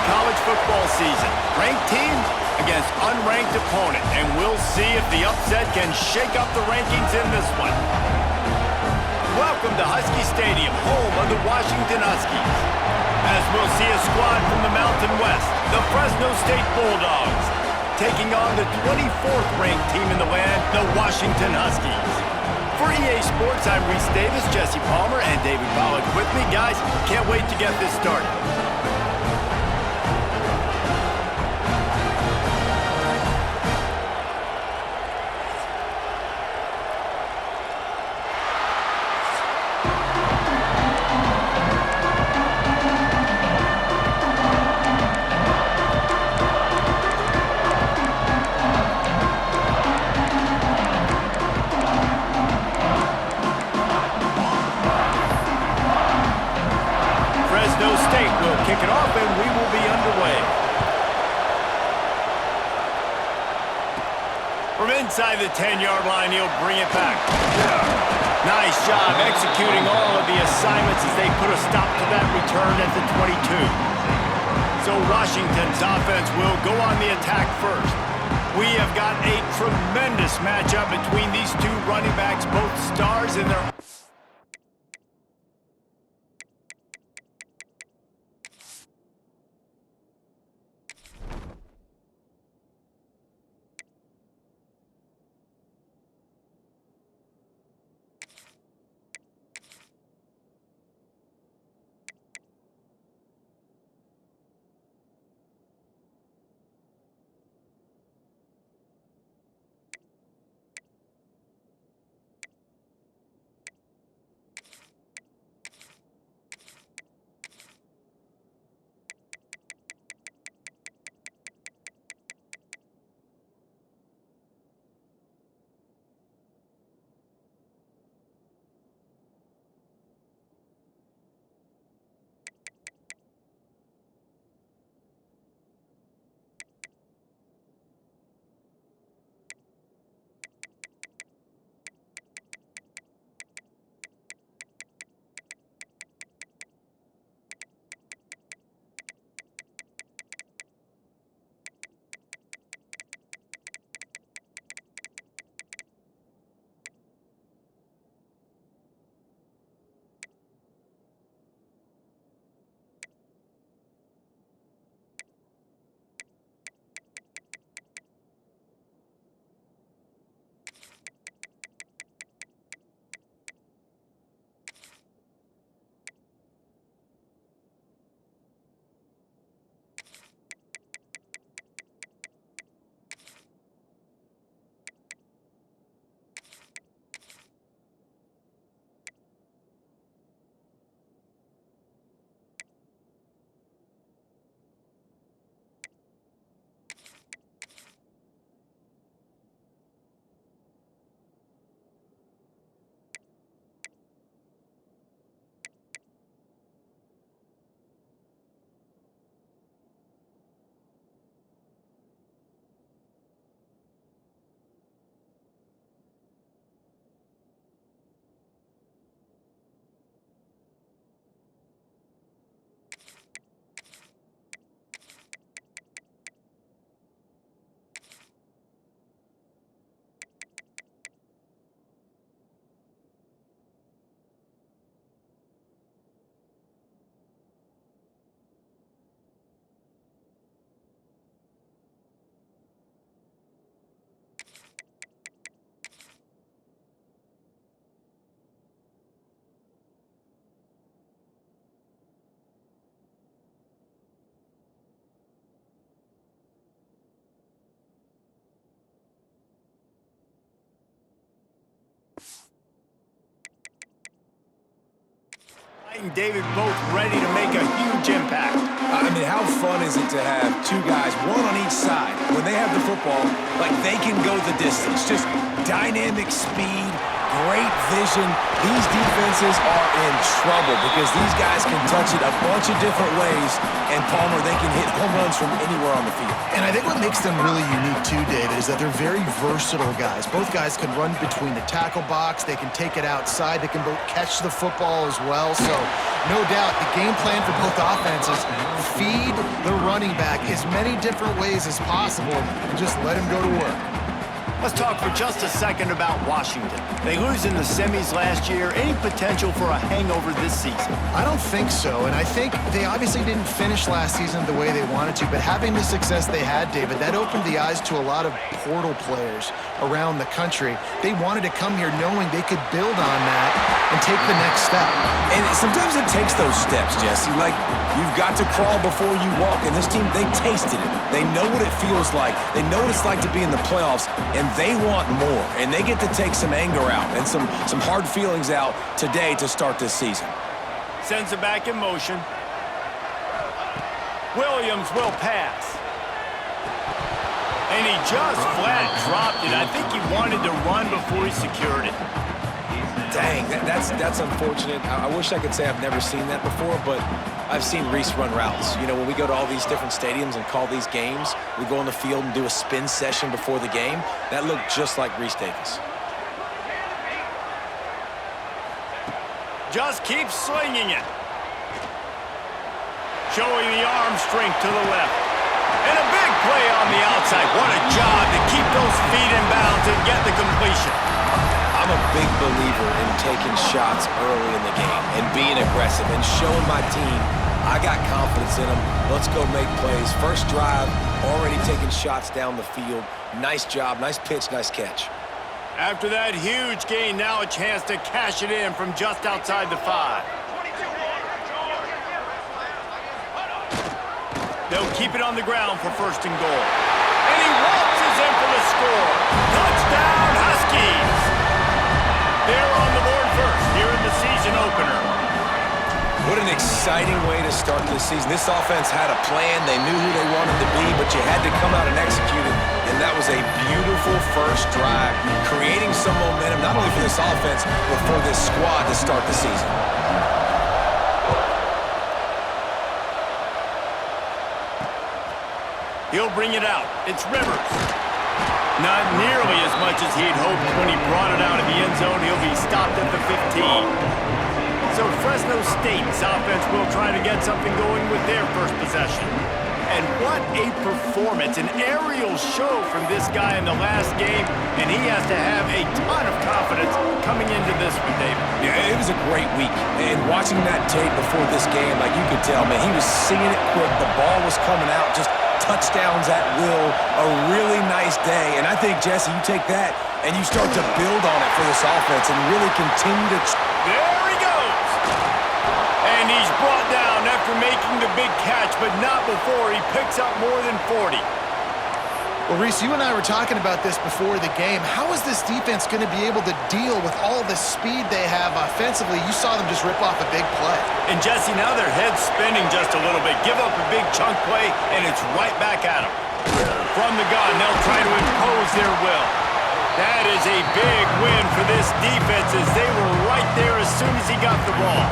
college football season. Ranked team against unranked opponent, and we'll see if the upset can shake up the rankings in this one. Welcome to Husky Stadium, home of the Washington Huskies. As we'll see a squad from the Mountain West, the Fresno State Bulldogs, taking on the 24th ranked team in the land, the Washington Huskies. For EA Sports, I'm Reese Davis, Jesse Palmer, and David Pollack with me. Guys, can't wait to get this started. Fresno State will kick it off, and we will be underway. From inside the 10-yard line, he'll bring it back. Nice job executing all of the assignments as they put a stop to that return at the 22. So Washington's offense will go on the attack first. We have got a tremendous matchup between these two running backs, both stars in their... and David both ready to make a huge impact. I mean, how fun is it to have two guys, one on each side, when they have the football, like they can go the distance. Just dynamic speed, great vision. These defenses are in trouble because these guys can touch it a bunch of different ways, and Palmer, they can hit home runs from anywhere on the field. And I think what makes them really unique too, David, is that they're very versatile guys. Both guys can run between the tackle box. They can take it outside. They can both catch the football as well. So no doubt the game plan for both offenses, feed the running back as many different ways as possible and just let him go to work. Let's talk for just a second about Washington. They lose in the semis last year. Any potential for a hangover this season? I don't think so, and I think they obviously didn't finish last season the way they wanted to, but having the success they had, David, that opened the eyes to a lot of portal players around the country. They wanted to come here knowing they could build on that and take the next step. And sometimes it takes those steps, Jesse. Like, you've got to crawl before you walk, and this team, they tasted it. They know what it feels like. They know what it's like to be in the playoffs, and they want more, and they get to take some anger out and some hard feelings out today to start this season. Sends it back in motion. Williams will pass. And he just flat dropped it. I think he wanted to run before he secured it. Dang, that's unfortunate. I wish I could say I've never seen that before, but I've seen Reese run routes. You know, when we go to all these different stadiums and call these games, we go on the field and do a spin session before the game. That looked just like Reese Davis. Just keeps slinging it. Showing the arm strength to the left. And a big play on the outside. What a job to keep those feet in bounds and get the completion. I'm a big believer in taking shots early in the game and being aggressive and showing my team I got confidence in them. Let's go make plays. First drive, already taking shots down the field. Nice job, nice pitch, nice catch. After that huge gain, now a chance to cash it in from just outside the 5. They'll keep it on the ground for first and goal. And he waltzes in for the score. Touchdown, Huskies! They're on the board first here in the season opener. What an exciting way to start this season. This offense had a plan. They knew who they wanted to be, but you had to come out and execute it. And that was a beautiful first drive, creating some momentum, not only for this offense, but for this squad to start the season. He'll bring it out. It's Rivers. Not nearly as much as he'd hoped when he brought it out of the end zone. He'll be stopped at the 15. So Fresno State's offense will try to get something going with their first possession. And what a performance, an aerial show from this guy in the last game, and he has to have a ton of confidence coming into this one, David. Yeah, it was a great week. And watching that tape before this game, like you could tell, man, he was singing it quick. The ball was coming out, just touchdowns at will. A really nice day. And I think, Jesse, you take that and you start to build on it for this offense and really continue to... There he goes! And he's brought down after making the big catch, but not before he picks up more than 40. Well, Reese, you and I were talking about this before the game. How is this defense going to be able to deal with all the speed they have offensively? You saw them just rip off a big play. And Jesse, now their head's spinning just a little bit. Give up a big chunk play, and it's right back at them. From the gun, they'll try to impose their will. That is a big win for this defense as they were right there as soon as he got the ball.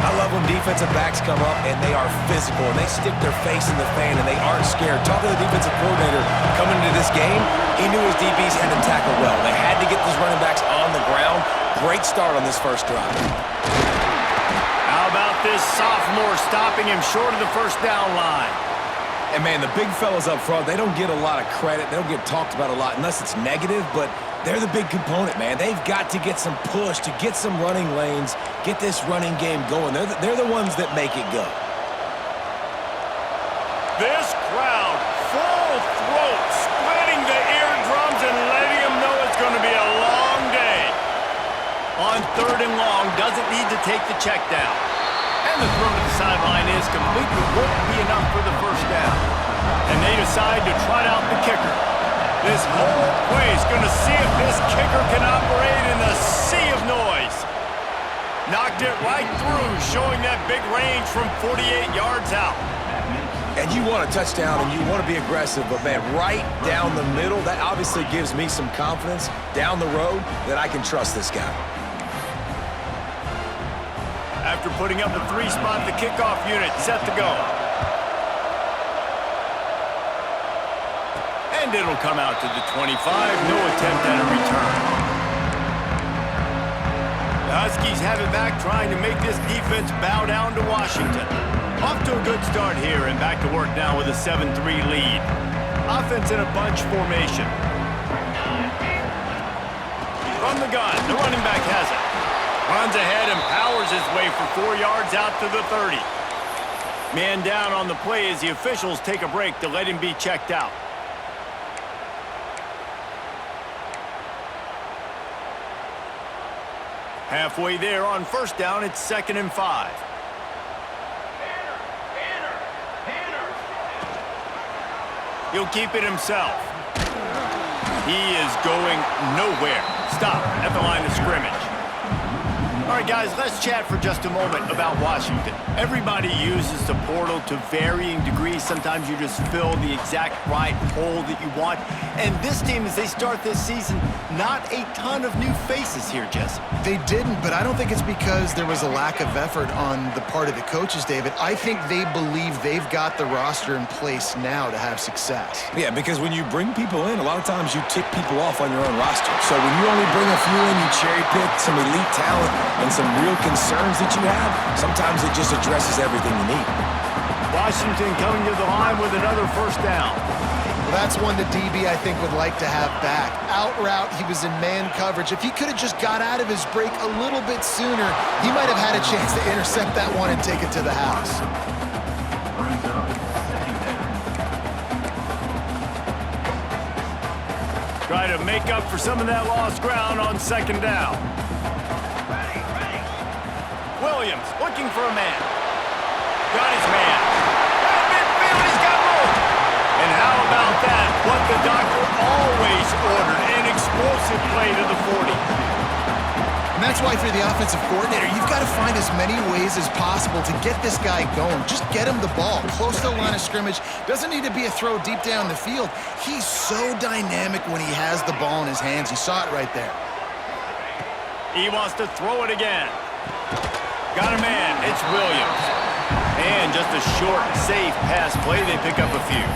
I love when defensive backs come up and they are physical and they stick their face in the fan and they aren't scared. Talking to the defensive coordinator coming into this game, he knew his DBs had to tackle well. They had to get these running backs on the ground. Great start on this first drive. How about this sophomore stopping him short of the first down line? And, man, the big fellas up front, they don't get a lot of credit. They don't get talked about a lot unless it's negative, but they're the big component, man. They've got to get some push, to get some running lanes, get this running game going. They're the ones that make it go. This crowd, full throat, splitting the eardrums and letting them know it's going to be a long day. On third and long, doesn't need to take the check down. And the throw to the sideline is complete, but won't be enough for the first down. And they decide to trot out the kicker. This whole play is going to see if this kicker can operate in the sea of noise. Knocked it right through, showing that big range from 48 yards out. And you want a touchdown and you want to be aggressive, but, man, right down the middle, that obviously gives me some confidence down the road that I can trust this guy. After putting up a 3-spot, the kickoff unit set to go. And it'll come out to the 25. No attempt at a return. The Huskies have it back, trying to make this defense bow down to Washington. Off to a good start here, and back to work now with a 7-3 lead. Offense in a bunch formation. From the gun, the running back has it. Runs ahead and powers his way for 4 yards out to the 30. Man down on the play as the officials take a break to let him be checked out. Halfway there on first down, it's 2nd and 5. He'll keep it himself. He is going nowhere. Stop at the line of scrimmage. All right, guys, let's chat for just a moment about Washington. Everybody uses the portal to varying degrees. Sometimes you just fill the exact right hole that you want. And this team, as they start this season, not a ton of new faces here, Jesse. They didn't, but I don't think it's because there was a lack of effort on the part of the coaches, David. I think they believe they've got the roster in place now to have success. Yeah, because when you bring people in, a lot of times you tick people off on your own roster. So when you only bring a few in, you cherry pick some elite talent and some real concerns that you have, sometimes it just addresses everything you need. Washington coming to the line with another first down. Well, that's one that DB, I think, would like to have back. Out route, he was in man coverage. If he could have just got out of his break a little bit sooner, he might have had a chance to intercept that one and take it to the house. Try to make up for some of that lost ground on 2nd down. Williams looking for a man. Got his man. At midfield, he's got room. And how about that? What the doctor always ordered, an explosive play to the 40. And that's why for the offensive coordinator, you've got to find as many ways as possible to get this guy going. Just get him the ball close to the line of scrimmage. Doesn't need to be a throw deep down the field. He's so dynamic when he has the ball in his hands. You saw it right there. He wants to throw it again. Got a man. It's Williams. And just a short, safe pass play. They pick up a few.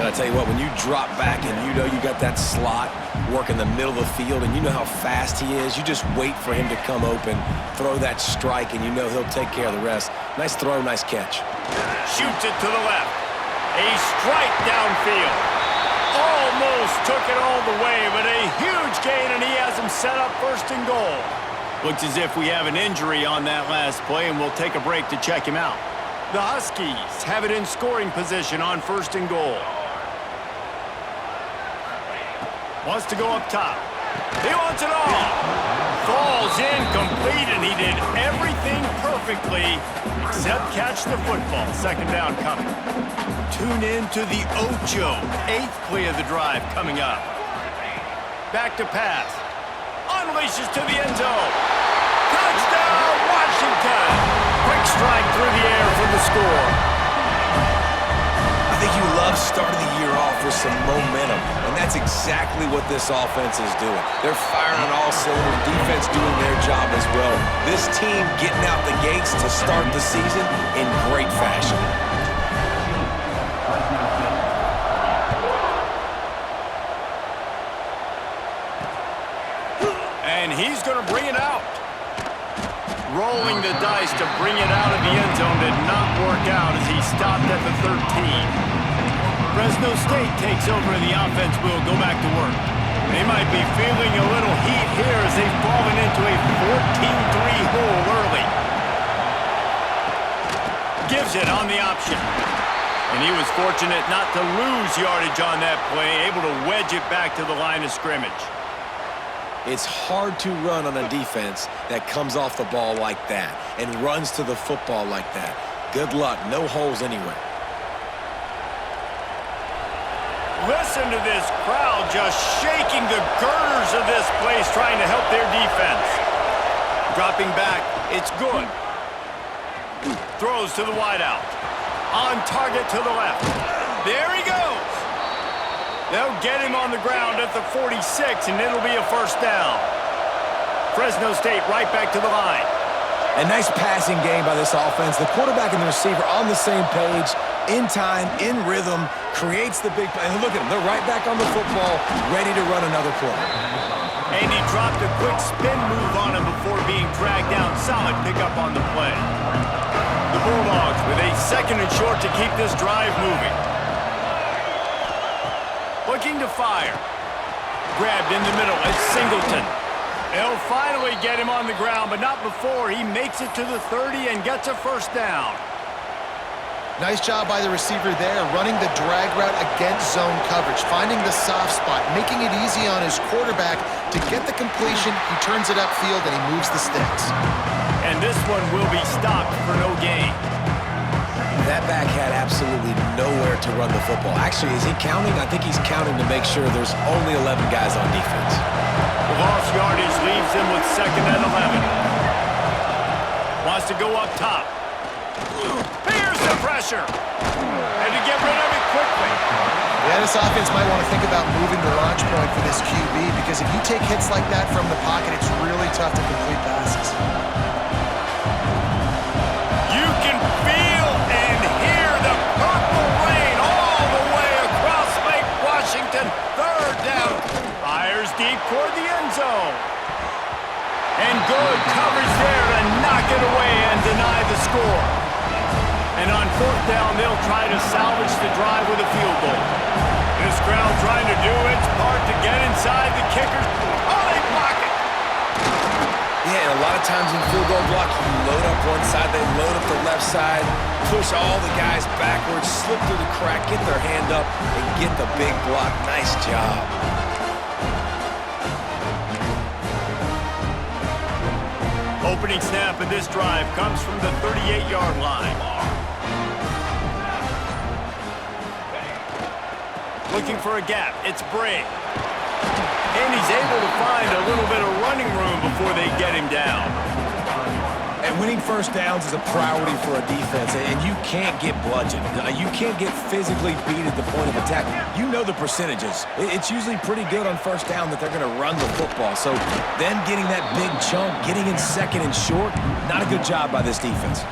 And I tell you what, when you drop back and you know you got that slot work in the middle of the field and you know how fast he is, you just wait for him to come open, throw that strike, and you know he'll take care of the rest. Nice throw, nice catch. Shoots it to the left. A strike downfield. Almost took it all the way, but a huge gain, and he has him set up 1st and goal. Looks as if we have an injury on that last play, and we'll take a break to check him out. The Huskies have it in scoring position on 1st and goal. Wants to go up top. He wants it all. Falls incomplete, and he did everything perfectly except catch the football. 2nd down coming. Tune in to the Ocho. 8th play of the drive coming up. Back to pass. Unleashes to the end zone. Touchdown, Washington! Quick strike through the air for the score. I think you love starting the year off with some momentum, and that's exactly what this offense is doing. They're firing on all cylinders, defense doing their job as well. This team getting out the gates to start the season in great fashion. And he's going to bring it out. Rolling the dice to bring it out of the end zone did not work out as he stopped at the 13. Fresno State takes over and the offense will go back to work. They might be feeling a little heat here as they've fallen into a 14-3 hole early. Gives it on the option. And he was fortunate not to lose yardage on that play, able to wedge it back to the line of scrimmage. It's hard to run on a defense that comes off the ball like that and runs to the football like that. Good luck. No holes anywhere. Listen to this crowd just shaking the girders of this place, trying to help their defense. Dropping back, it's good. Throws to the wideout. On target to the left. There he goes. They'll get him on the ground at the 46, and it'll be a first down. Fresno State right back to the line. A nice passing game by this offense. The quarterback and the receiver on the same page, in time, in rhythm, creates the big play. And look at them. They're right back on the football, ready to run another play. And he dropped a quick spin move on him before being dragged down. Solid pickup on the play. The Bulldogs with a second and short to keep this drive moving. Looking to fire. Grabbed in the middle. It's Singleton. They'll finally get him on the ground, but not before he makes it to the 30 and gets a first down. Nice job by the receiver there, running the drag route against zone coverage, finding the soft spot, making it easy on his quarterback to get the completion. He turns it upfield and he moves the sticks. And this one will be stopped for no gain. That back had absolutely nowhere to run the football. Actually, is he counting? I think he's counting to make sure there's only 11 guys on defense. The lost yardage leaves him with second and 11. Wants to go up top. Here's the pressure. And to get rid of it quickly. Yeah, this offense might want to think about moving the launch point for this QB, because if you take hits like that from the pocket, it's really tough to complete passes. You can feel and hear the purple rain all the way across Lake Washington. Third down. Fires deep toward the end zone. And good coverage there to knock it away and deny the score. And on fourth down, they'll try to salvage the drive with a field goal. This crowd trying to do its part to get inside the kicker. Oh, they block it. Yeah, and a lot of times in field goal block, you load up one side, they load up the left side, push all the guys backwards, slip through the crack, get their hand up, and get the big block. Nice job. Opening snap of this drive comes from the 38-yard line. Looking for a gap. It's Bray. And he's able to find a little bit of running room before they get him down. And winning first downs is a priority for a defense, and you can't get bludgeoned. You can't get physically beat at the point of attack. You know the percentages. It's usually pretty good on first down that they're going to run the football. So then getting that big chunk, getting in second and short, not a good job by this defense.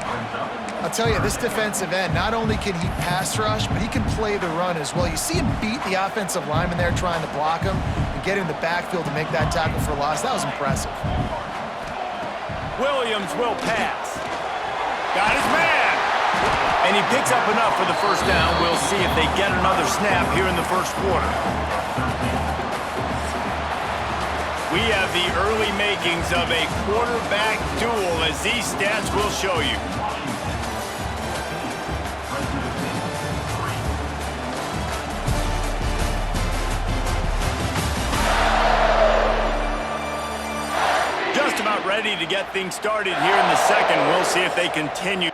I'll tell you, this defensive end, not only can he pass rush, but he can play the run as well. You see him beat the offensive lineman there trying to block him and get in the backfield to make that tackle for loss. That was impressive. Williams will pass. Got his man. And he picks up enough for the first down. We'll see if they get another snap here in the first quarter. We have the early makings of a quarterback duel, as these stats will show you. Just about ready to get things started here in the second. We'll see if they continue.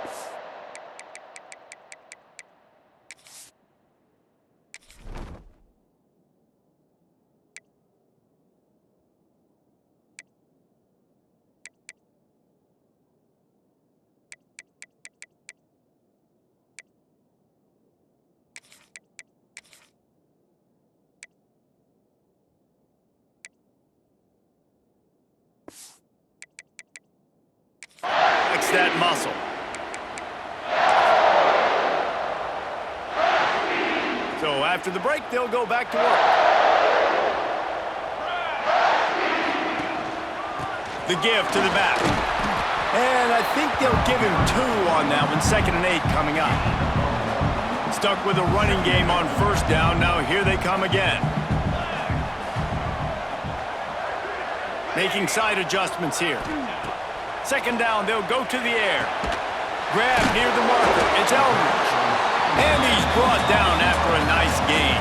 That muscle. So after the break, they'll go back to work. The give to the back. And I think they'll give him 2 on that one. 2nd and 8 coming up. Stuck with a running game on first down. Now here they come again. Making side adjustments here. 2nd down, they'll go to the air. Grab near the marker. It's Eldridge. And he's brought down after a nice gain.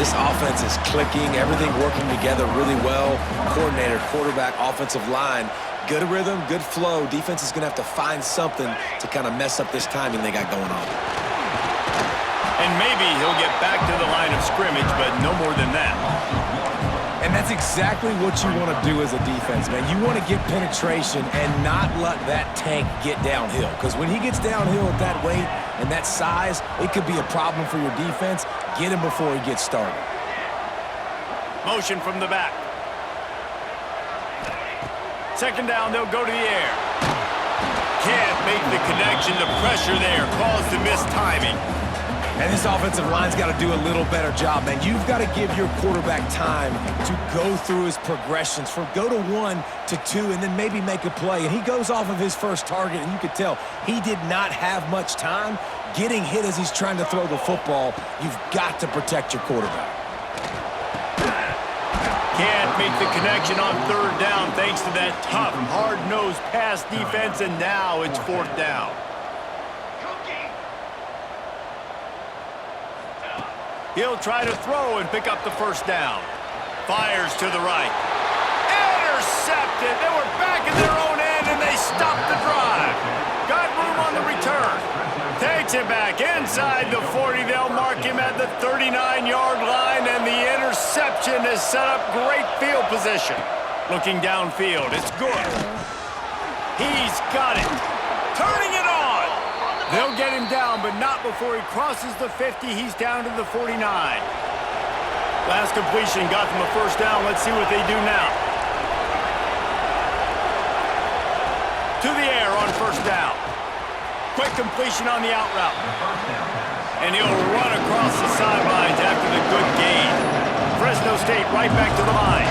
This offense is clicking, everything working together really well. Coordinator, quarterback, offensive line. Good rhythm, good flow. Defense is going to have to find something to kind of mess up this timing they got going on. And maybe he'll get back to the line of scrimmage, but no more than that. And that's exactly what you want to do as a defense, man. You want to get penetration and not let that tank get downhill. Because when he gets downhill at that weight and that size, it could be a problem for your defense. Get him before he gets started. Motion from the back. Second down, they'll go to the air. Can't make the connection. The pressure there caused the missed timing. And this offensive line's got to do a little better job, man. You've got to give your quarterback time to go through his progressions, from go to 1 to 2, and then maybe make a play. And he goes off of his first target, and you could tell he did not have much time getting hit as he's trying to throw the football. You've got to protect your quarterback. Can't make the connection on third down thanks to that tough, hard-nosed pass defense, and now it's fourth down. He'll try to throw and pick up the first down. Fires to the right. Intercepted. They were back in their own end, and they stopped the drive. Got room on the return. Takes it back inside the 40. They'll mark him at the 39-yard line, and the interception has set up great field position. Looking downfield. It's good. He's got it. Turning it on. They'll get him down, but not before he crosses the 50. He's down to the 49. Last completion got them a first down. Let's see what they do now. To the air on first down. Quick completion on the out route. And he'll run across the sidelines after the good gain. Fresno State right back to the line.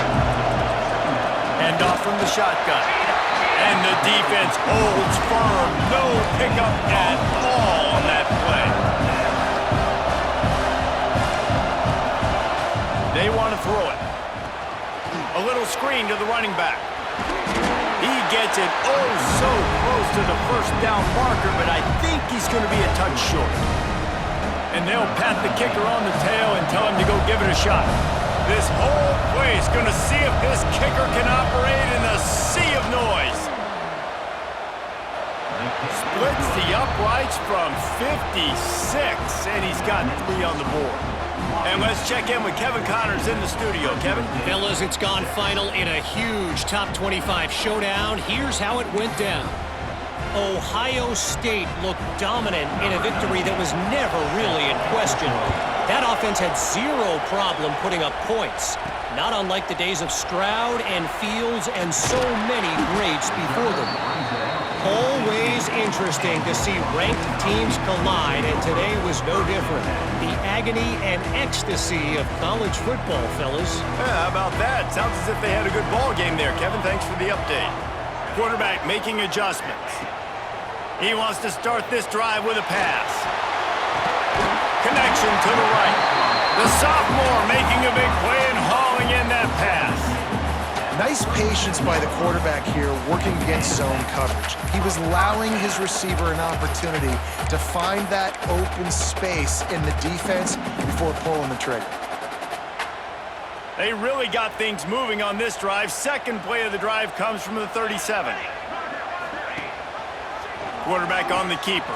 And off from the shotgun. And the defense holds firm. No pickup at all on that play. They want to throw it. A little screen to the running back. He gets it oh so close to the first down marker, but I think he's going to be a touch short. And they'll pat the kicker on the tail and tell him to go give it a shot. This whole play is going to see if this kicker can operate in the sea of noise. Splits the uprights from 56, and he's got 3 on the board. And let's check in with Kevin Connors in the studio. Kevin? Fellas, it's gone final in a huge top 25 showdown. Here's how it went down. Ohio State looked dominant in a victory that was never really in question. That offense had zero problem putting up points, not unlike the days of Stroud and Fields and so many greats before them. Always interesting to see ranked teams collide, and today was no different. The agony and ecstasy of college football, fellas. Yeah, how about that? Sounds as if they had a good ball game there, Kevin. Thanks for the update. Quarterback making adjustments. He wants to start this drive with a pass. Connection to the right. The sophomore making a big play and hauling in that pass. Nice patience by the quarterback here, working against zone coverage. He was allowing his receiver an opportunity to find that open space in the defense before pulling the trigger. They really got things moving on this drive. Second play of the drive comes from the 37. Quarterback on the keeper.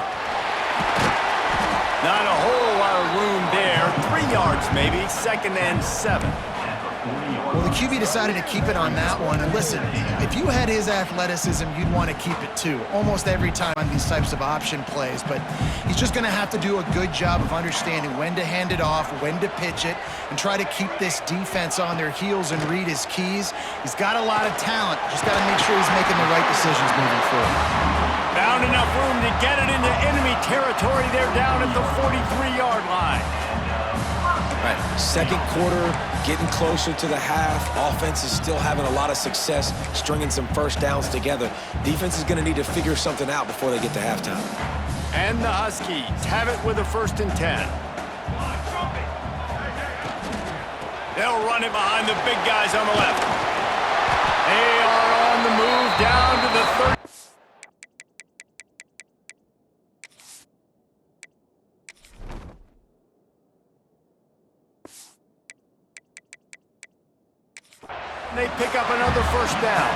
Not a whole lot of room there. 3 yards maybe, 2nd and 7. Well, the QB decided to keep it on that one. And listen, if you had his athleticism, you'd want to keep it too. Almost every time on these types of option plays. But he's just going to have to do a good job of understanding when to hand it off, when to pitch it, and try to keep this defense on their heels and read his keys. He's got a lot of talent. Just got to make sure he's making the right decisions moving forward. Found enough room to get it into enemy territory. They're down at the 43-yard line. Right. Second quarter, getting closer to the half. Offense is still having a lot of success stringing some first downs together. Defense is going to need to figure something out before they get to halftime. And the Huskies have it with a 1st and 10. They'll run it behind the big guys on the left. They are on the move down to the 30. They pick up another first down.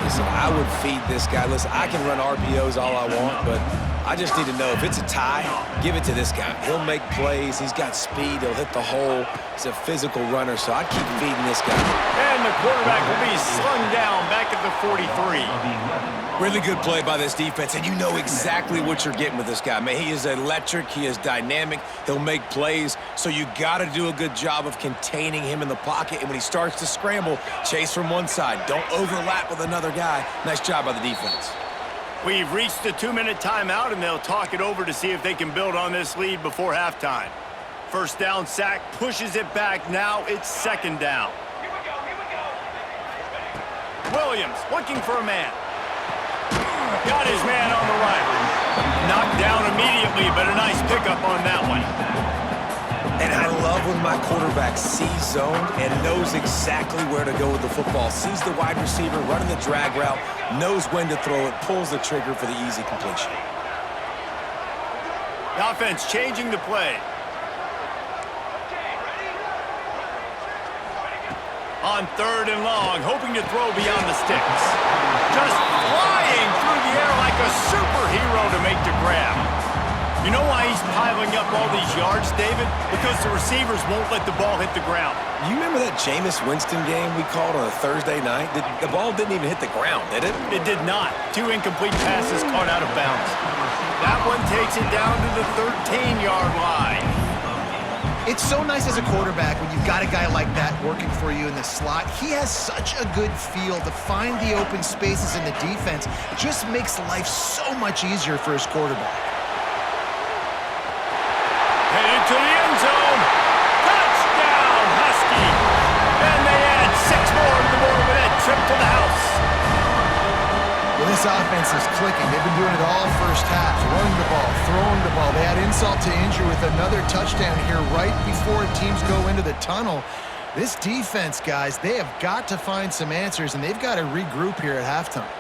Listen, I would feed this guy. Listen, I can run RPOs all I want, but I just need to know if it's a tie, give it to this guy. He'll make plays. He's got speed. He'll hit the hole. He's a physical runner, so I'd keep feeding this guy. And the quarterback will be slung down back at the 43. Really good play by this defense, and you know exactly what you're getting with this guy. Man, he is electric. He is dynamic. He'll make plays, so you got to do a good job of containing him in the pocket. And when he starts to scramble, chase from one side. Don't overlap with another guy. Nice job by the defense. We've reached the 2-minute timeout, and they'll talk it over to see if they can build on this lead before halftime. First down sack pushes it back. Now it's second down. Williams looking for a man. Got his man on the right. Knocked down immediately, but a nice pickup on that one. And I love when my quarterback sees zone and knows exactly where to go with the football. Sees the wide receiver running the drag route, knows when to throw it, pulls the trigger for the easy completion. The offense changing the play. On third and long, hoping to throw beyond the sticks. Just flying through the air like a superhero to make the grab. You know why he's piling up all these yards, David? Because the receivers won't let the ball hit the ground. You remember that Jameis Winston game we called on a Thursday night? The ball didn't even hit the ground, did it? It did not. 2 incomplete passes caught out of bounds. That one takes it down to the 13-yard line. It's so nice as a quarterback when you've got a guy like that working for you in the slot. He has such a good feel to find the open spaces in the defense. Just makes life so much easier for his quarterback. Headed to the end zone. Touchdown, Husky. And they add 6 more to the board with that trip to the house. Well, this offense is clicking. They've been doing it all first half. Running the ball, throwing the ball. They add insult to injury with another touchdown here right before teams go into the tunnel. This defense, guys, they have got to find some answers, and they've got to regroup here at halftime.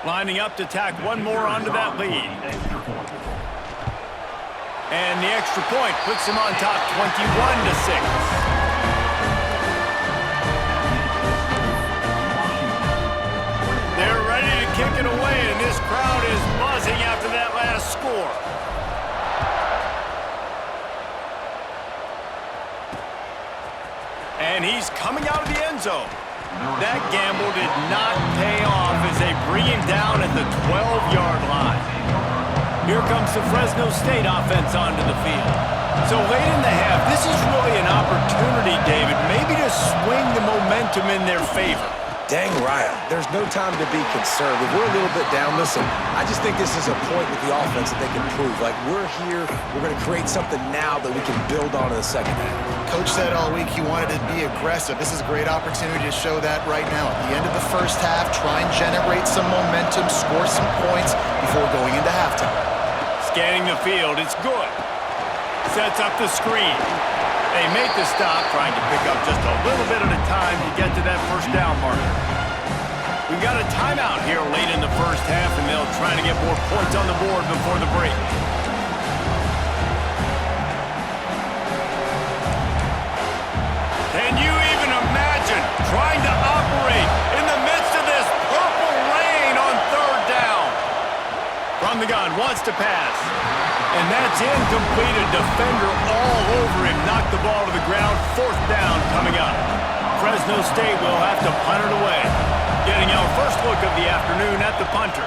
Lining up to tack one more onto that lead. And the extra point puts them on top 21-6. They're ready to kick it away, and this crowd is buzzing after that last score. And he's coming out of the end zone. That gamble did not pay off as they bring him down at the 12-yard line. Here comes the Fresno State offense onto the field. So late in the half, this is really an opportunity, David, maybe to swing the momentum in their favor. Dang right. There's no time to be concerned. If we're a little bit down, listen, I just think this is a point with the offense that they can prove. Like, we're here, we're going to create something now that we can build on in the second half. Coach said all week he wanted to be aggressive. This is a great opportunity to show that right now. At the end of the first half, try and generate some momentum, score some points before going into halftime. Scanning the field, it's good. Sets up the screen. They make the stop, trying to pick up just a little bit at a time to get to that first down marker. We've got a timeout here late in the first half, and they'll try to get more points on the board before the break. Can you even imagine trying to operate in the midst of this purple rain on third down? From the gun, wants to pass. And that's incomplete. A defender all over him. Knocked the ball to the ground. Fourth down coming up. Fresno State will have to punt it away. Getting our first look of the afternoon at the punter.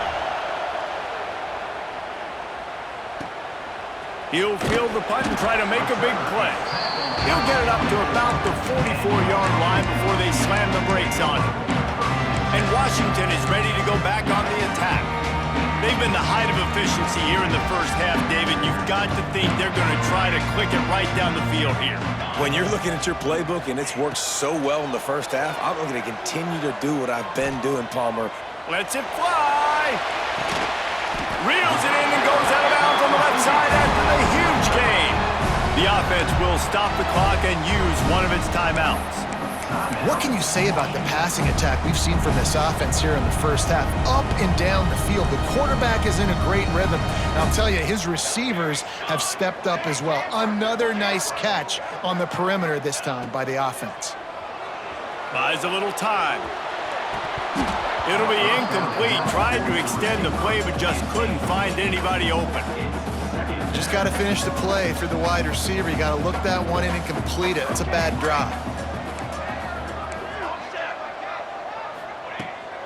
He'll field the punt and try to make a big play. He'll get it up to about the 44-yard line before they slam the brakes on him. And Washington is ready to go back on the attack. They've been the height of efficiency here in the first half, David. You've got to think they're going to try to click it right down the field here. When you're looking at your playbook and it's worked so well in the first half, I'm going to continue to do what I've been doing, Palmer. Lets it fly. Reels it in and goes out of bounds on the left side after the huge gain. The offense will stop the clock and use one of its timeouts. What can you say about the passing attack we've seen from this offense here in the first half? Up and down the field. The quarterback is in a great rhythm. And I'll tell you, his receivers have stepped up as well. Another nice catch on the perimeter this time by the offense. Buys a little time. It'll be incomplete. Tried to extend the play, but just couldn't find anybody open. Just got to finish the play through the wide receiver. You got to look that one in and complete it. It's a bad drop.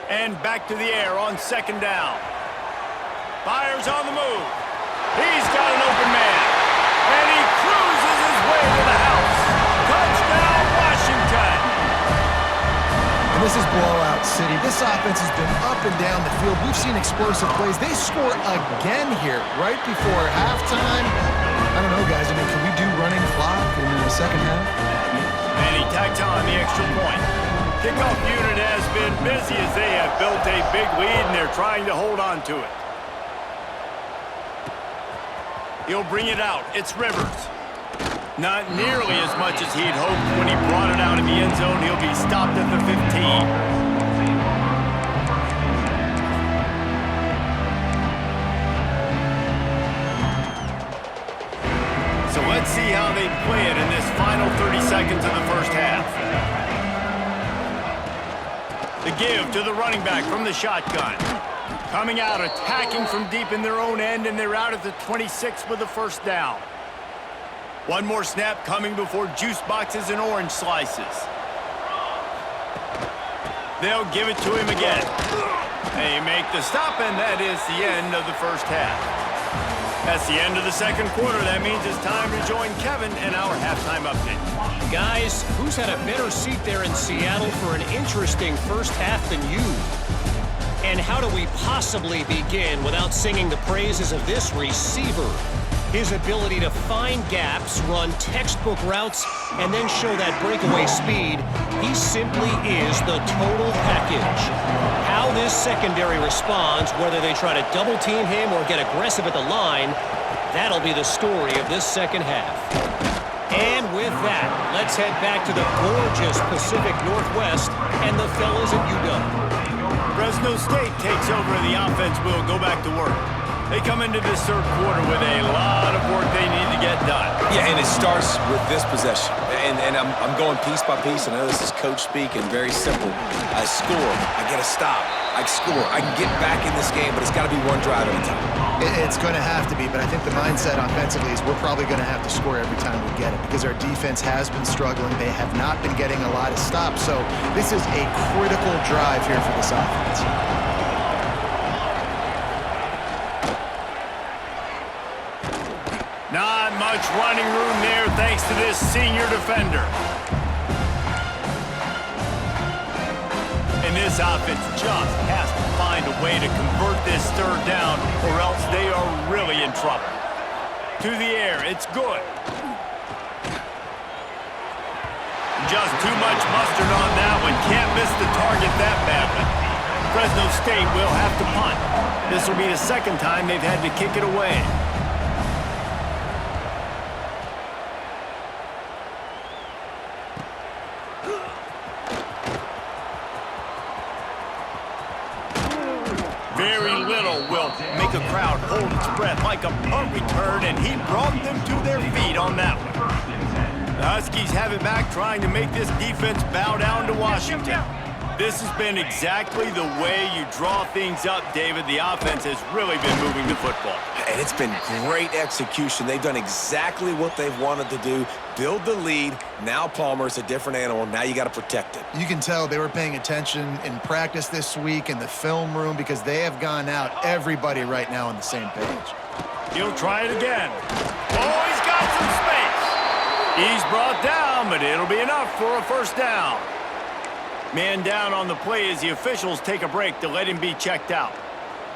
And back to the air on second down. Fires on the move. He's got an open man. And he cruises his way to the house. Touchdown, Washington. And this is blowout city. This offense has been up and down the field. We've seen explosive plays. They score again here right before halftime. I don't know, guys. I mean, can we do running clock in the second half? And he tacks on the extra point. Kickoff unit has been busy as they have built a big lead, and they're trying to hold on to it. He'll bring it out. It's Rivers. Not nearly as much as he'd hoped when he brought it out in the end zone. He'll be stopped at the 15. So let's see how they play it in this final 30 seconds of the first half. The give to the running back from the shotgun. Coming out, attacking from deep in their own end, and they're out at the 26 with the first down. One more snap coming before juice boxes and orange slices. They'll give it to him again. They make the stop, and that is the end of the first half. That's the end of the second quarter. That means it's time to join Kevin in our halftime update. Guys, who's had a better seat there in Seattle for an interesting first half than you? And how do we possibly begin without singing the praises of this receiver? His ability to find gaps, run textbook routes, and then show that breakaway speed, he simply is the total package. How this secondary responds, whether they try to double-team him or get aggressive at the line, that'll be the story of this second half. And with that, let's head back to the gorgeous Pacific Northwest and the fellas at UW. Fresno State takes over and the offense will go back to work. They come into this third quarter with a lot of work they need to get done. Yeah, and it starts with this possession. And I'm going piece by piece. I know this is coach speak and very simple. I score. I get a stop. I score. I can get back in this game, but it's got to be one drive at a time. It's going to have to be, but I think the mindset offensively is we're probably going to have to score every time we get it because our defense has been struggling. They have not been getting a lot of stops, so this is a critical drive here for this offense. Not much running room there thanks to this senior defender. And this offense just has to find a way to convert this third down or else they are really in trouble. To the air, it's good. Just too much mustard on that one. Can't miss the target that badly. Fresno State will have to punt. This will be the second time they've had to kick it away. Very little will make a crowd hold its breath like a punt return, and he brought them to their feet on that one. The Huskies have it back, trying to make this defense bow down to Washington. This has been exactly the way you draw things up, David. The offense has really been moving the football. And it's been great execution. They've done exactly what they've wanted to do. Build the lead. Now Palmer's a different animal. Now you got to protect it. You can tell they were paying attention in practice this week in the film room because they have gone out everybody right now on the same page. He'll try it again. Oh, he's got some space. He's brought down, but it'll be enough for a first down. Man down on the play as the officials take a break to let him be checked out.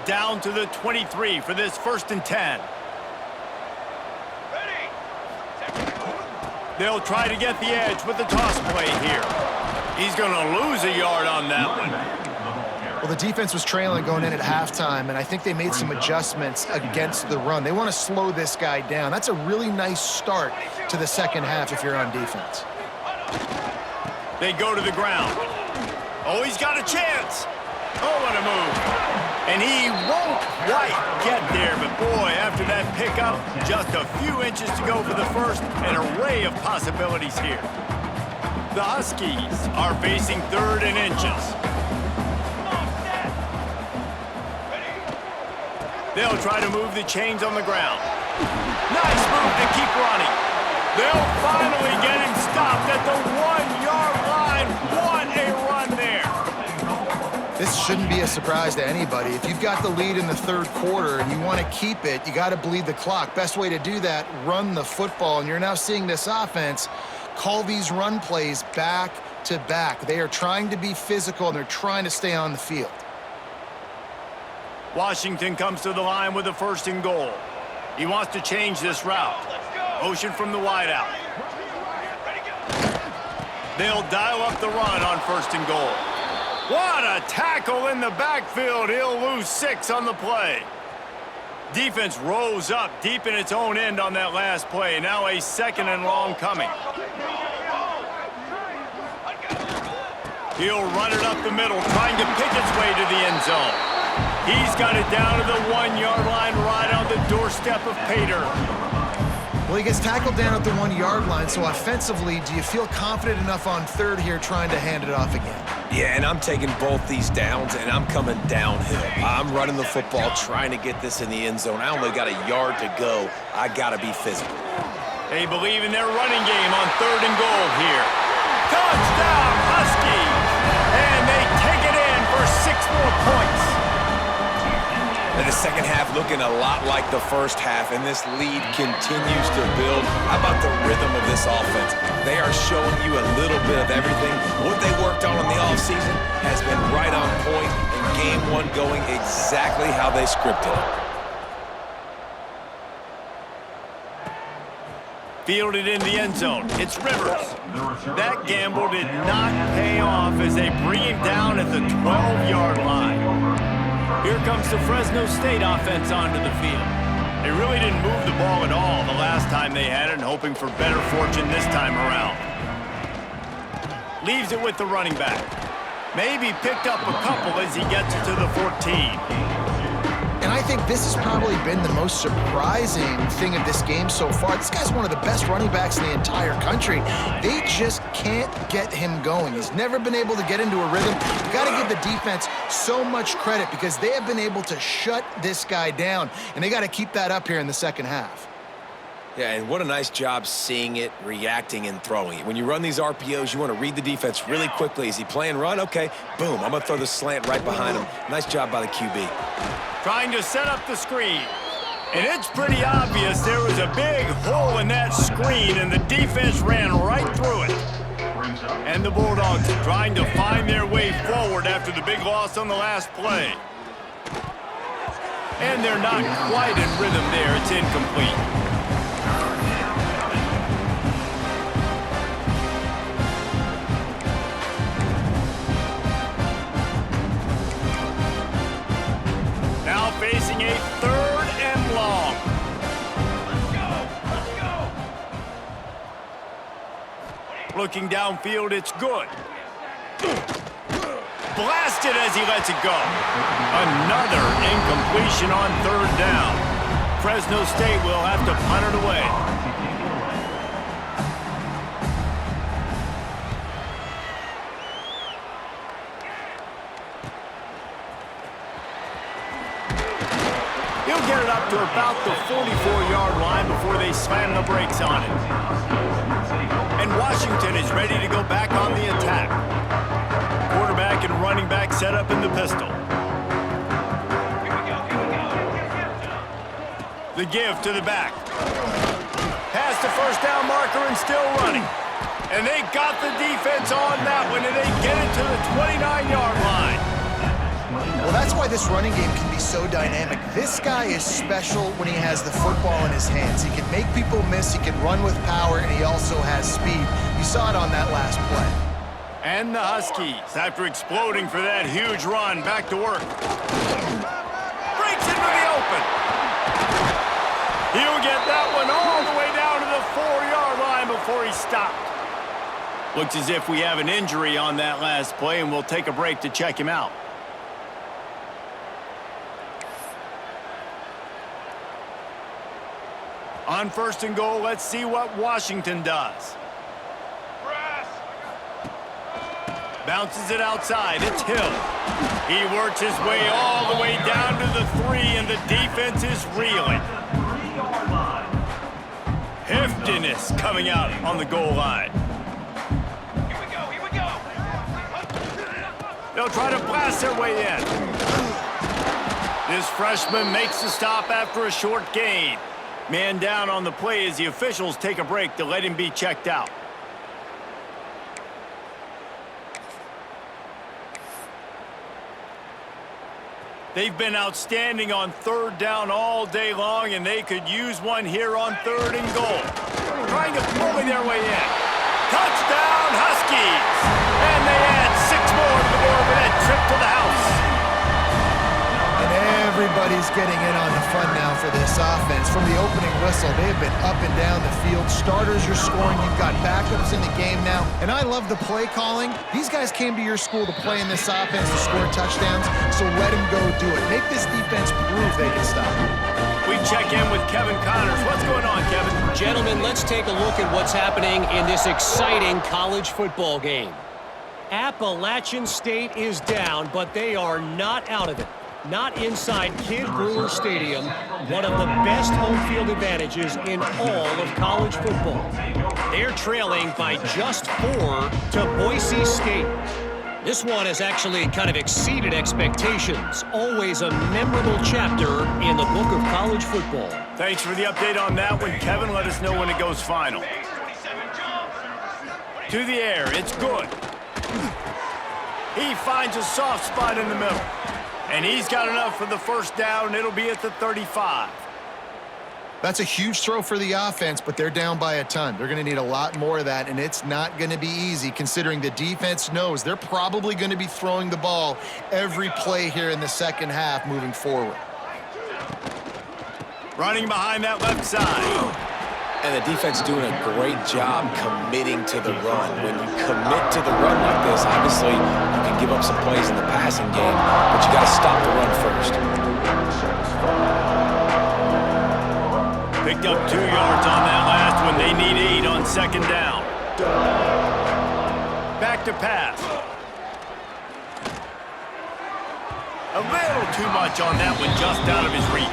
Down to the 23 for this 1st and 10. They'll try to get the edge with the toss play here. He's going to lose a yard on that one. Well, the defense was trailing going in at halftime, and I think they made some adjustments against the run. They want to slow this guy down. That's a really nice start to the second half if you're on defense. They go to the ground. Oh, he's got a chance. Oh, what a move. And he won't quite get there, but boy, after that pickup, just a few inches to go for the first, an array of possibilities here. The Huskies are facing 3rd and inches. They'll try to move the chains on the ground. Nice move to keep running. They'll finally get him stopped at the 1-yard line. What a run there. This shouldn't be a surprise to anybody. If you've got the lead in the third quarter and you want to keep it, you got to bleed the clock. Best way to do that, run the football. And you're now seeing this offense call these run plays back to back. They are trying to be physical, and they're trying to stay on the field. Washington comes to the line with a 1st and goal. He wants to change this route. Motion from the wideout. They'll dial up the run on 1st and goal. What a tackle in the backfield. He'll lose 6 on the play. Defense rose up deep in its own end on that last play. Now a 2nd and long coming. He'll run it up the middle, trying to pick its way to the end zone. He's got it down to the 1-yard line, right on the doorstep of Pater. Well, he gets tackled down at the 1-yard line, so offensively, do you feel confident enough on 3rd here trying to hand it off again? Yeah, and I'm taking both these downs, and I'm coming downhill. I'm running the football, trying to get this in the end zone. I only got a yard to go. I got to be physical. They believe in their running game on 3rd and goal here. Touchdown, Huskies! And they take it in for 6 more points. And the second half looking a lot like the first half, and this lead continues to build. How about the rhythm of this offense? They are showing you a little bit of everything. What they worked on in the offseason has been right on point, and game 1 going exactly how they scripted it. Fielded in the end zone. It's Rivers. That gamble did not pay off as they bring him down at the 12-yard line. Here comes the Fresno State offense onto the field. They really didn't move the ball at all the last time they had it, and hoping for better fortune this time around. Leaves it with the running back. Maybe picked up a couple as he gets it to the 14. And I think this has probably been the most surprising thing of this game so far. This guy's one of the best running backs in the entire country. They just can't get him going. He's never been able to get into a rhythm. You got to give the defense so much credit because they have been able to shut this guy down, and they got to keep that up here in the second half. Yeah, and what a nice job seeing it, reacting, and throwing it. When you run these RPOs, you want to read the defense really quickly. Is he playing run? Okay, boom, I'm going to throw the slant right behind him. Nice job by the QB. Trying to set up the screen. And it's pretty obvious there was a big hole in that screen, and the defense ran right through it. And the Bulldogs trying to find their way forward after the big loss on the last play. And they're not quite in rhythm there. It's incomplete. Facing a 3rd and long. Looking downfield, it's good. Blasted as he lets it go. Another incompletion on 3rd down. Fresno State will have to punt it away. He'll get it up to about the 44-yard line before they slam the brakes on it. And Washington is ready to go back on the attack. Quarterback and running back set up in the pistol. The give to the back. Past the 1st down marker and still running. And they got the defense on that one, and they get it to the 29-yard line. Well, that's why this running game can be so dynamic. This guy is special when he has the football in his hands. He can make people miss, he can run with power, and he also has speed. You saw it on that last play. And the Huskies, after exploding for that huge run, back to work. Breaks into the open. He'll get that one all the way down to the 4-yard line before he stopped. Looks as if we have an injury on that last play, and we'll take a break to check him out. On 1st and goal, let's see what Washington does. Bounces it outside. It's Hill. He works his way all the way down to the 3, and the defense is reeling. Heftiness coming out on the goal line. Here we go. They'll try to blast their way in. This freshman makes the stop after a short gain. Man down on the play as the officials take a break to let him be checked out. They've been outstanding on 3rd down all day long, and they could use one here on 3rd and goal. Trying to bully their way in. Touchdown, Huskies! And they add 6 more to the board with that trip to the house. And everybody's getting in on the fun now for this offense. From the opening whistle, they have been up and down the field. Starters are scoring. You've got backups in the game now. And I love the play calling. These guys came to your school to play in this offense to score touchdowns, so let them go do it. Make this defense prove they can stop it. We check in with Kevin Connors. What's going on, Kevin? Gentlemen, let's take a look at what's happening in this exciting college football game. Appalachian State is down, but they are not out of it. Not inside Kid Brewer Stadium, one of the best home field advantages in all of college football. They're trailing by just 4 to Boise State. This one has actually kind of exceeded expectations. Always a memorable chapter in the book of college football. Thanks for the update on that one, Kevin. Let us know when it goes final. To the air, it's good. He finds a soft spot in the middle. And he's got enough for the 1st down. It'll be at the 35. That's a huge throw for the offense, but they're down by a ton. They're going to need a lot more of that, and it's not going to be easy considering the defense knows they're probably going to be throwing the ball every play here in the 2nd half moving forward. Running behind that left side. And the defense doing a great job committing to the run. When you commit to the run like this, obviously you can give up some plays in the passing game, but you got to stop the run first. Picked up 2 yards on that last one. They need 8 on 2nd down. Back to pass. A little too much on that one, just out of his reach.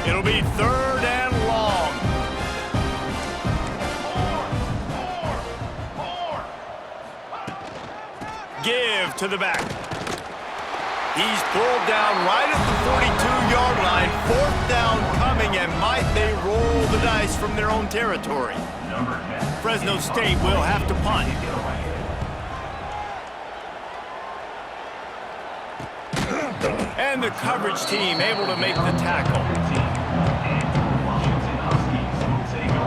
It'll be 3rd and long. Give to the back. He's pulled down right at the 42-yard line. 4th down coming, and might they roll the dice from their own territory? Fresno State will have to punt. And the coverage team able to make the tackle.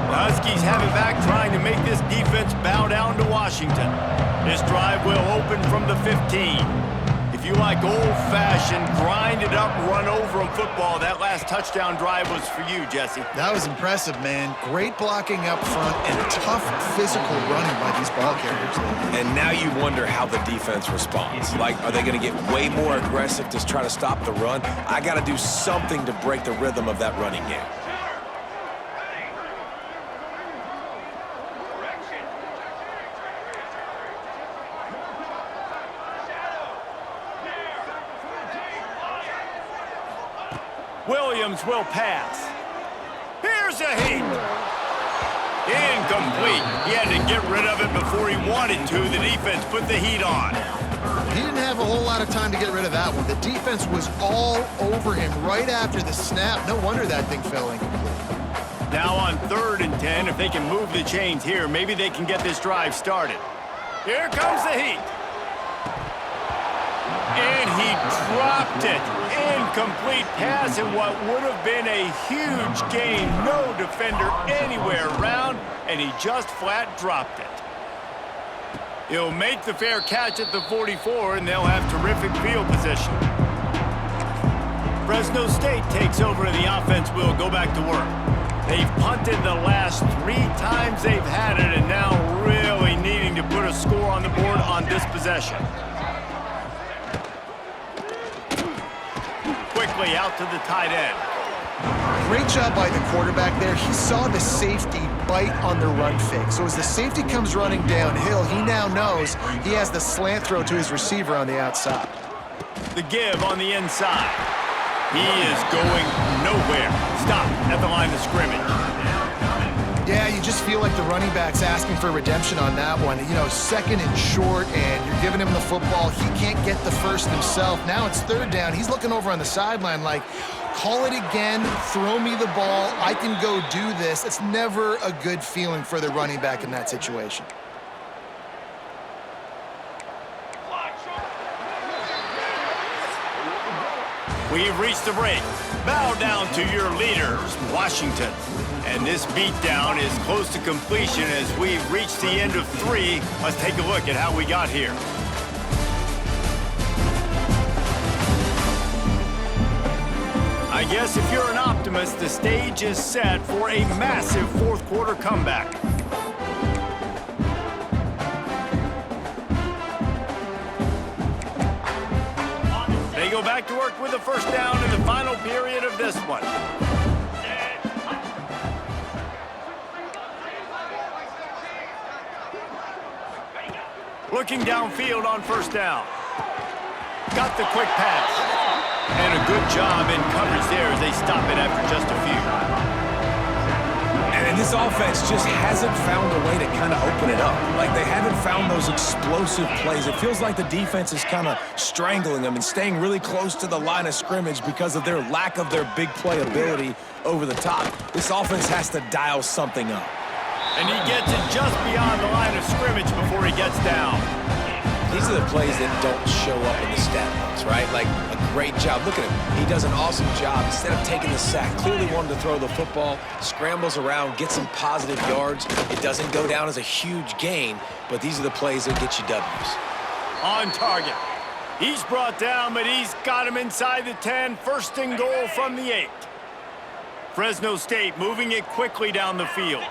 The Huskies have it back, trying to make this defense bow down to Washington. This drive will open from the 15. If you like old-fashioned, grind-it-up, run-over football, that last touchdown drive was for you, Jesse. That was impressive, man. Great blocking up front and tough physical running by these ball carriers. And now you wonder how the defense responds. Like, are they going to get way more aggressive to try to stop the run? I got to do something to break the rhythm of that running game. Williams will pass. Here's a heat. Incomplete. He had to get rid of it before he wanted to. The defense put the heat on. He didn't have a whole lot of time to get rid of that one. The defense was all over him right after the snap. No wonder that thing fell incomplete. Now on 3rd and 10, if they can move the chains here, maybe they can get this drive started. Here comes the heat. And he dropped it. Incomplete pass in what would have been a huge gain. No defender anywhere around, and he just flat dropped it. He'll make the fair catch at the 44, and they'll have terrific field position. Fresno State takes over, and the offense will go back to work. They've punted the last 3 times they've had it, and now really needing to put a score on the board on this possession. Quickly quickly out to the tight end. Great job by the quarterback there. He saw the safety bite on the run fake. So as the safety comes running downhill, he now knows he has the slant throw to his receiver on the outside. The give on the inside. He is going nowhere. Stop at the line of scrimmage. Yeah, you just feel like the running back's asking for redemption on that one. You know, second and short, and you're giving him the football. He can't get the first himself. Now it's third down. He's looking over on the sideline like, call it again, throw me the ball, I can go do this. It's never a good feeling for the running back in that situation. We've reached the break. Bow down to your leaders, Washington. And this beatdown is close to completion as we've reached the end of 3. Let's take a look at how we got here. I guess if you're an optimist, the stage is set for a massive fourth quarter comeback. They go back to work with a first down in the final period of this one. Looking downfield on first down. Got the quick pass. And a good job in coverage there as they stop it after just a few. And this offense just hasn't found a way to kind of open it up. Like, they haven't found those explosive plays. It feels like the defense is kind of strangling them and staying really close to the line of scrimmage because of their lack of their big play ability over the top. This offense has to dial something up. And he gets it just beyond the line of scrimmage before he gets down. These are the plays that don't show up in the stat books, right? Like, a great job. Look at him. He does an awesome job. Instead of taking the sack, clearly wanted to throw the football, scrambles around, gets some positive yards. It doesn't go down as a huge gain, but these are the plays that get you W's. On target. He's brought down, but he's got him inside the 10. First and goal from the 8. Fresno State moving it quickly down the field.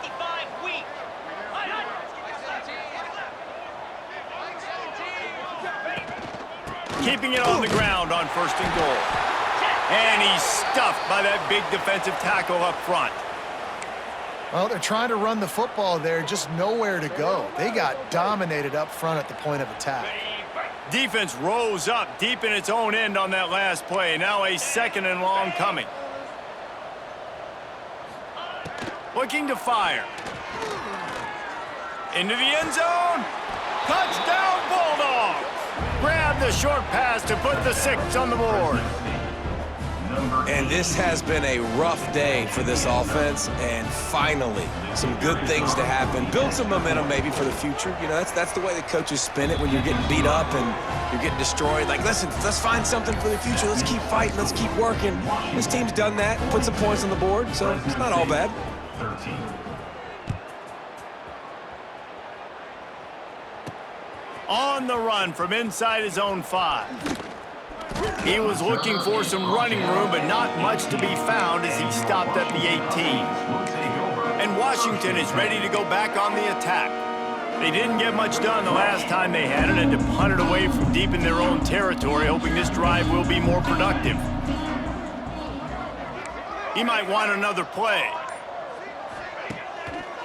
Keeping it on the ground on first and goal. And he's stuffed by that big defensive tackle up front. Well, they're trying to run the football there, just nowhere to go. They got dominated up front at the point of attack. Defense rose up deep in its own end on that last play. Now a second and long coming. Looking to fire. Into the end zone. Touchdown, Bulldogs! Grab the short pass to put the 6 on the board. And this has been a rough day for this offense, and finally, some good things to happen. Build some momentum maybe for the future. You know, that's the way the coaches spin it when you're getting beat up and you're getting destroyed. Like, listen, let's find something for the future. Let's keep fighting. Let's keep working. This team's done that, put some points on the board, so it's not all bad. 13. On the run from inside his own 5. He was looking for some running room, but not much to be found as he stopped at the 18. And Washington is ready to go back on the attack. They didn't get much done the last time they had it, and to punt it away from deep in their own territory, hoping this drive will be more productive. He might want another play.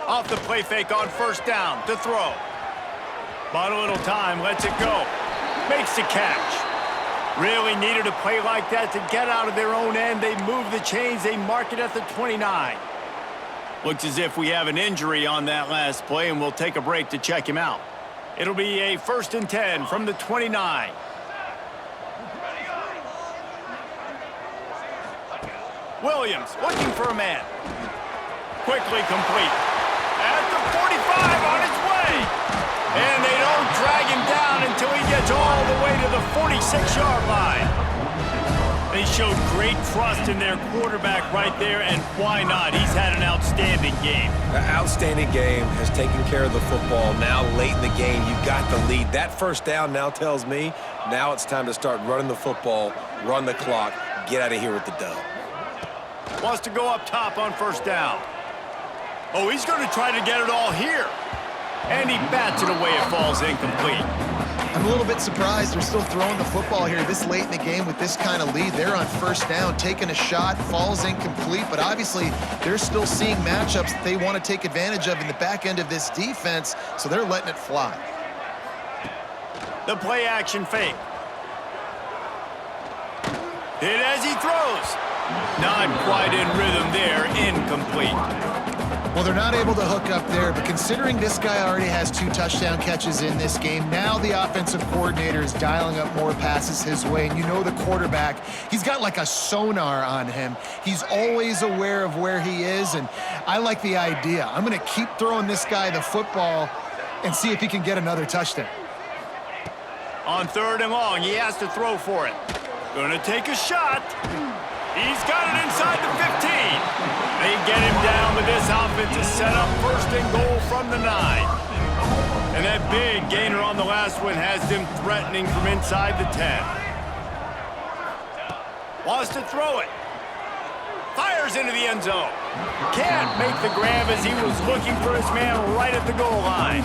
Off the play fake on first down to throw. Bought a little time, lets it go. Makes the catch. Really needed a play like that to get out of their own end. They move the chains, they mark it at the 29. Looks as if we have an injury on that last play, and we'll take a break to check him out. It'll be a 1st and 10 from the 29. Williams looking for a man. Quickly complete. At the 45 on his way. And they don't drag him down until he gets all the way to the 46-yard line. They showed great trust in their quarterback right there, and why not? He's had an outstanding game. An outstanding game, has taken care of the football. Now late in the game, you've got the lead. That first down now tells me now it's time to start running the football, run the clock, get out of here with the dub. Wants to go up top on first down. Oh, he's going to try to get it all here. And he bats it away. It falls incomplete. I'm a little bit surprised they're still throwing the football here this late in the game with this kind of lead. They're on first down, taking a shot, falls incomplete, but obviously they're still seeing matchups that they want to take advantage of in the back end of this defense, so they're letting it fly. The play action fake. Hit as he throws. Not quite in rhythm there, incomplete. Well, they're not able to hook up there, but considering this guy already has 2 touchdown catches in this game, now the offensive coordinator is dialing up more passes his way, and you know the quarterback, he's got like a sonar on him. He's always aware of where he is, and I like the idea. I'm going to keep throwing this guy the football and see if he can get another touchdown. On 3rd and long, he has to throw for it. Gonna take a shot. He's got it inside the 15. They get him down, but this offense is set up 1st and goal from the 9. And that big gainer on the last one has them threatening from inside the 10. Wants to throw it. Fires into the end zone. Can't make the grab as he was looking for his man right at the goal line.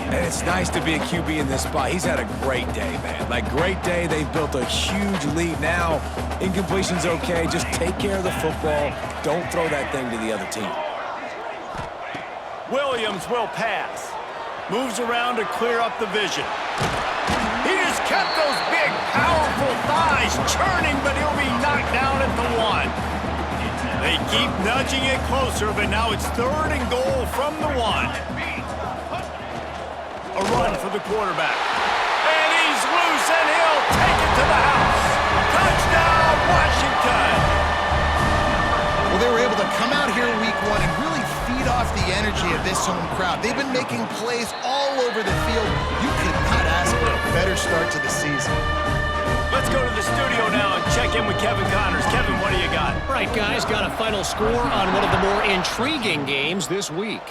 And it's nice to be a QB in this spot. He's had a great day, man. Like, great day. They've built a huge lead now. Incompletion's okay. Just take care of the football. Don't throw that thing to the other team. Williams will pass. Moves around to clear up the vision. He just kept those big, powerful thighs churning, but he'll be knocked down at the 1. They keep nudging it closer, but now it's 3rd and goal from the 1. A run for the quarterback. And he's loose, and he'll take it to the house. Touchdown, Washington! Well, they were able to come out here week 1 and really feed off the energy of this home crowd. They've been making plays all over the field. You could not ask for a better start to the season. Let's go to the studio now and check in with Kevin Connors. Kevin, what do you got? All right, guys, got a final score on one of the more intriguing games this week.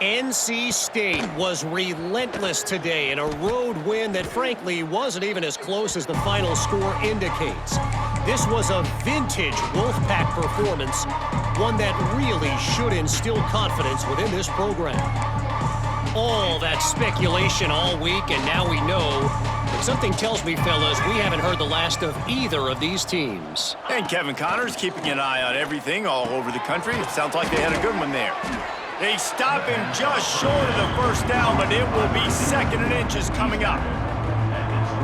NC State was relentless today in a road win that, frankly, wasn't even as close as the final score indicates. This was a vintage Wolfpack performance, one that really should instill confidence within this program. All that speculation all week, and now we know. But something tells me, fellas, we haven't heard the last of either of these teams. And Kevin Connors keeping an eye on everything all over the country. It sounds like they had a good one there. They stop him just short of the 1st down, but it will be 2nd and inches coming up.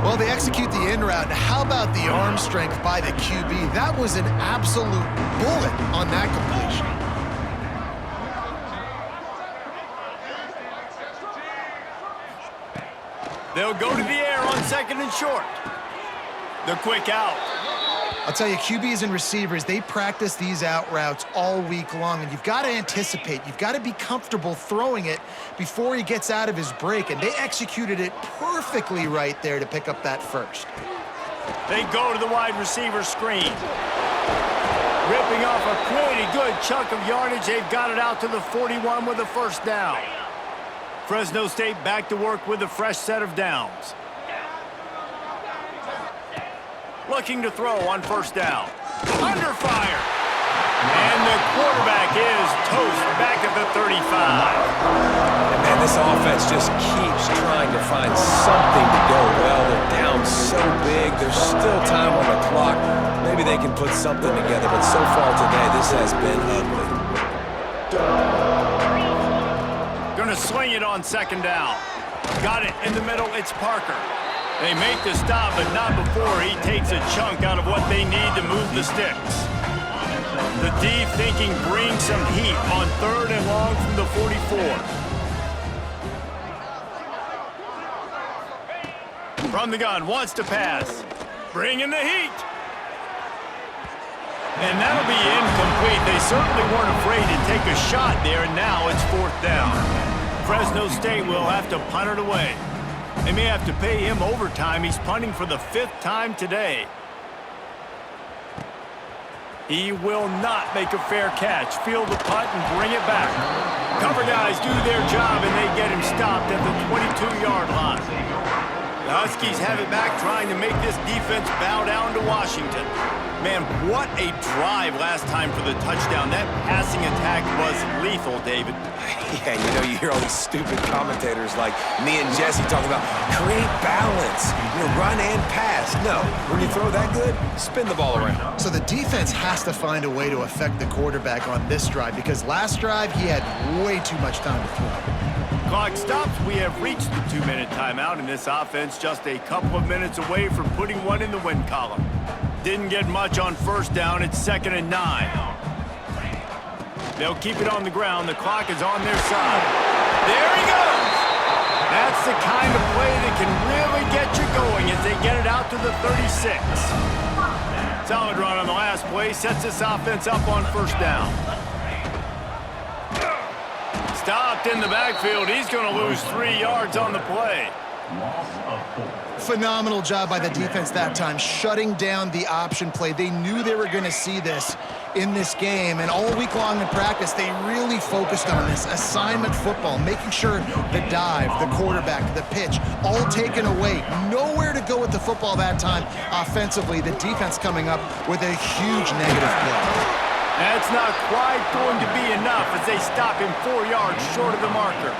Well, they execute the in route. How about the arm strength by the QB? That was an absolute bullet on that completion. They'll go to the air on 2nd and short. The quick out. I'll tell you, QBs and receivers, they practice these out routes all week long, and you've got to anticipate. You've got to be comfortable throwing it before he gets out of his break, and they executed it perfectly right there to pick up that 1st. They go to the wide receiver screen. Ripping off a pretty good chunk of yardage. They've got it out to the 41 with a 1st down. Fresno State back to work with a fresh set of downs. Looking to throw on 1st down. Under fire. And the quarterback is toast back at the 35. And this offense just keeps trying to find something to go well. They're down so big. There's still time on the clock. Maybe they can put something together, but so far today, this has been ugly. Gonna swing it on 2nd down. Got it in the middle. It's Parker. They make the stop, but not before he takes a chunk out of what they need to move the sticks. The D thinking bring some heat on 3rd and long from the 44. From the gun, wants to pass. Bring in the heat. And that'll be incomplete. They certainly weren't afraid to take a shot there, and now it's 4th down. Fresno State will have to punt it away. They may have to pay him overtime. He's punting for the 5th time today. He will not make a fair catch. Field the punt and bring it back. Cover guys do their job, and they get him stopped at the 22-yard line. The Huskies have it back, trying to make this defense bow down to Washington. Man, what a drive last time for the touchdown. That passing attack was lethal, David. Yeah, you know, you hear all these stupid commentators like me and Jesse talking about create balance, run and pass. No, when you throw that good, spin the ball around. So the defense has to find a way to affect the quarterback on this drive because last drive he had way too much time to throw. Clock stops. We have reached the 2-minute timeout, and this offense just a couple of minutes away from putting one in the win column. Didn't get much on first down. It's 2nd and 9. They'll keep it on the ground. The clock is on their side. There he goes! That's the kind of play that can really get you going as they get it out to the 36. Solid run on the last play. Sets this offense up on first down. Stopped in the backfield. He's going to lose 3 yards on the play. Phenomenal job by the defense that time, shutting down the option play. They knew they were going to see this in this game, and all week long in practice, they really focused on this assignment football, making sure the dive, the quarterback, the pitch, all taken away. Nowhere to go with the football that time offensively. The defense coming up with a huge negative play. That's not quite going to be enough as they stop him 4 yards short of the marker.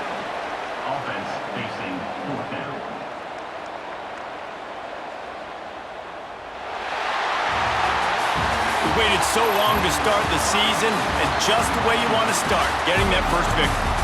Offense facing 4th down. We waited so long to start the season, and just the way you want to start, getting that first victory.